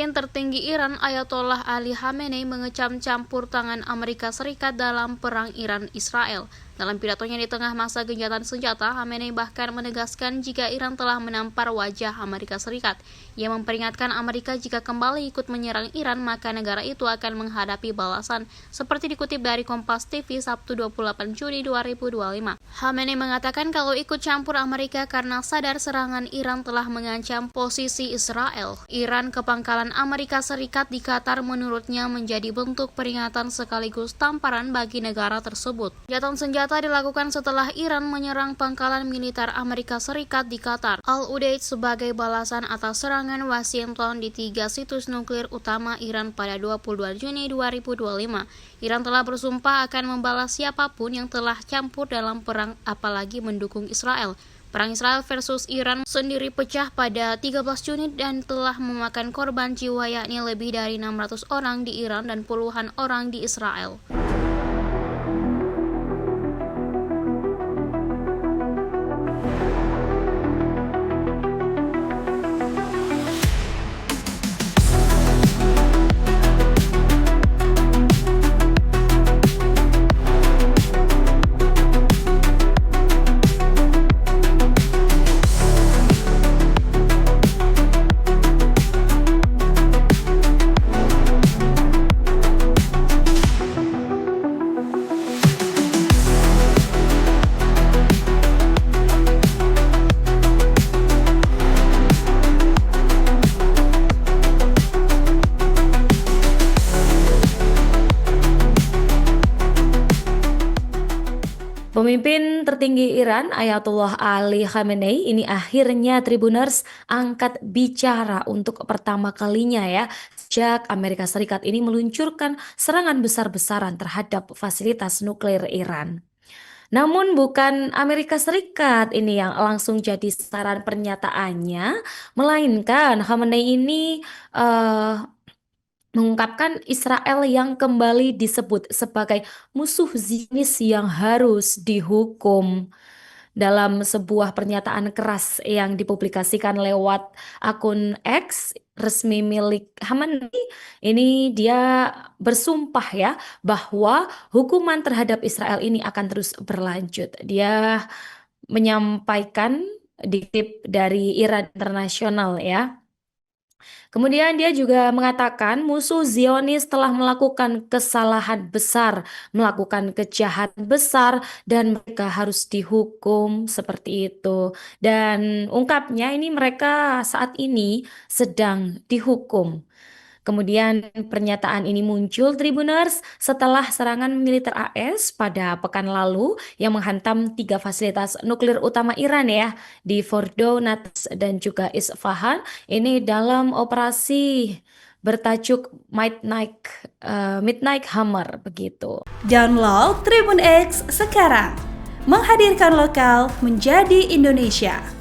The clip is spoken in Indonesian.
Pemimpin tertinggi Iran Ayatollah Ali Khamenei mengecam campur tangan Amerika Serikat dalam perang Iran-Israel. Dalam pidatonya di tengah masa gencatan senjata, Khamenei bahkan menegaskan jika Iran telah menampar wajah Amerika Serikat. Ia memperingatkan Amerika jika kembali ikut menyerang Iran, maka negara itu akan menghadapi balasan, seperti dikutip dari Kompas TV Sabtu 28 Juni 2025. Khamenei mengatakan kalau ikut campur Amerika karena sadar serangan Iran telah mengancam posisi Israel. Iran ke pangkalan Amerika Serikat di Qatar menurutnya menjadi bentuk peringatan sekaligus tamparan bagi negara tersebut. Gencatan senjata dilakukan setelah Iran menyerang pangkalan militer Amerika Serikat di Qatar, Al-Udeid, sebagai balasan atas serangan Washington di 3 situs nuklir utama Iran pada 22 Juni 2025. Iran telah bersumpah akan membalas siapapun yang telah campur dalam perang, apalagi mendukung Israel. Perang Israel versus Iran sendiri pecah pada 13 Juni dan telah memakan korban jiwa yakni lebih dari 600 orang di Iran dan puluhan orang di Israel. Pemimpin tertinggi Iran Ayatollah Ali Khamenei ini akhirnya Tribuners angkat bicara untuk pertama kalinya ya sejak Amerika Serikat ini meluncurkan serangan besar-besaran terhadap fasilitas nuklir Iran. Namun bukan Amerika Serikat ini yang langsung jadi sasaran pernyataannya, melainkan Khamenei ini mengungkapkan Israel yang kembali disebut sebagai musuh Zionis yang harus dihukum. Dalam sebuah pernyataan keras yang dipublikasikan lewat akun X resmi milik Khamenei, ini dia bersumpah ya bahwa hukuman terhadap Israel ini akan terus berlanjut. Dia menyampaikan dikutip dari Iran Internasional ya. Kemudian dia juga mengatakan musuh Zionis telah melakukan kesalahan besar, melakukan kejahatan besar dan mereka harus dihukum seperti itu. Dan ungkapnya ini mereka saat ini sedang dihukum. Kemudian pernyataan ini muncul Tribuners setelah serangan militer AS pada pekan lalu yang menghantam 3 fasilitas nuklir utama Iran ya di Fordo, Natanz dan juga Isfahan. Ini dalam operasi bertajuk Midnight Hammer begitu. Download Tribun X sekarang, menghadirkan lokal menjadi Indonesia.